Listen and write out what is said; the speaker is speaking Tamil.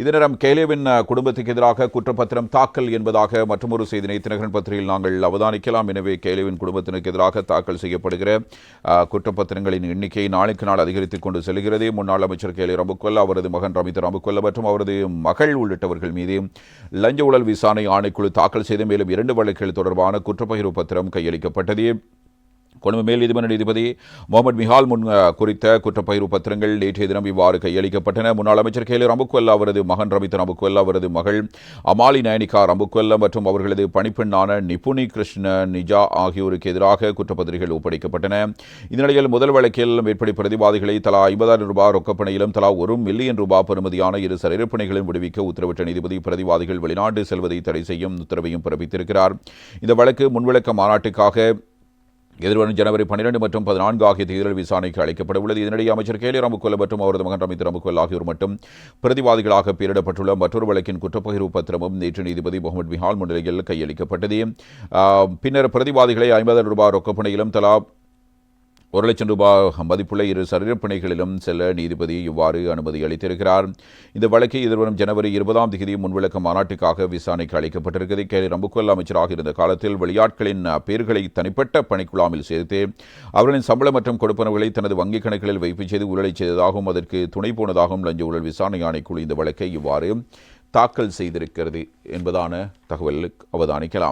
இதனிடம் கேலேவின் குடும்பத்துக்கு எதிராக குற்றப்பத்திரம் தாக்கல் என்பதாக மற்றொரு செய்தினை தினகரன் பத்திரிகையில் நாங்கள் அவதானிக்கலாம். எனவே கேலேவின் குடும்பத்தினருக்கு எதிராக தாக்கல் செய்யப்படுகிற குற்றப்பத்திரங்களின் எண்ணிக்கை நாளுக்கு நாள் அதிகரித்துக் கொண்டு செல்கிறது. முன்னாள் அமைச்சர் கேலே ரம்புக்வெல்ல, அவரது மகன் ரமித் ரம்புக்வெல்ல மற்றும் அவரது மகள் உள்ளிட்டவர்கள் மீது லஞ்ச ஊழல் விசாரணை ஆணைக்குழு தாக்கல் செய்த மேலும் 2 வழக்குகள் தொடர்பான குற்றப்பகிர்வு பத்திரம் கையளிக்கப்பட்டது. கொழும்பு மேல் நீதிமன்ற நீதிபதி முகமது மிஹால் முன் குறித்த குற்றப்பகிர்வு பத்திரங்கள் நேற்றைய தினம் இவ்வாறு கையளிக்கப்பட்டன. முன்னாள் அமைச்சர் கேலே ரம்புக்வெல்ல, அவரது மகன் ரமித் ரம்புக்வெல்ல, அவரது மகள் அமாலி நயனிகா ரம்புக்வெல்ல மற்றும் அவர்களது பணிப்பெண்ணான நிபுணி கிருஷ்ண நிஜா ஆகியோருக்கு எதிராக குற்றப்பத்திரிகைகள் ஒப்படைக்கப்பட்டன. இந்நிலையில் முதல் வழக்கில் மேற்படி பிரதிவாதிகளை தலா 50,000 ரூபாய் ரொக்கப்பணையிலும் தலா $1 மில்லியன் பெறுமதியான 2 சரீரப்பணைகளும் விடுவிக்க உத்தரவிட்ட நீதிபதி பிரதிவாதிகள் வெளிநாடு செல்வதை தடை செய்யும் உத்தரவையும் பிறப்பித்திருக்கிறார். இந்த வழக்கு முன்விளக்க மாநாட்டுக்காக எதிர்வரும் ஜனவரி 12 மற்றும் 14 ஆகிய தேதிகளில் விசாரணைக்கு அளிக்கப்பட உள்ளது. இதனிடையே அமைச்சர் கேலே ரம்புக்வெல்ல மற்றும் அவரது மகன் ரமித் ரம்புக்வெல்ல ஆகியோர் மட்டும் பிரதிவாதிகளாக பெயரிடப்பட்டுள்ள மற்றொரு வழக்கின் குற்றப்பகிர்வு பத்திரமும் நேற்று நீதிபதி முகமது மிஹால் முன்னிலையில் கையளிக்கப்பட்டது. பின்னர் பிரதிவாதிகளை 50,000 ரூபாய் ரொக்கப்பணையிலும் தலா $1,00,000 மதிப்புள்ள 2 சரீரப்பணைகளிலும் செல்ல நீதிபதி இவ்வாறு அனுமதி அளித்திருக்கிறார். இந்த வழக்கு எதிர்வரும் ஜனவரி 20ஆம் தேதி முன்விளக்க மாநாட்டுக்காக விசாரணைக்கு அளிக்கப்பட்டிருக்கிறது. கேலே ரம்புக்வெல்ல அமைச்சராக இருந்த காலத்தில் வெளியாட்களின் பெயர்களை தனிப்பட்ட பணிக்குழாமில் சேர்த்து அவர்களின் சம்பளம் மற்றும் கொடுப்பனவுகளை தனது வங்கிக் கணக்குகளில் வைப்பு செய்து ஊழலை செய்ததாகவும் அதற்கு துணை போனதாகவும் லஞ்ச ஊழல் விசாரணை ஆணைக்குழு இந்த வழக்கை இவ்வாறு தாக்கல் செய்திருக்கிறது என்பதான தகவலுக்கு அவதானிக்கலாம்.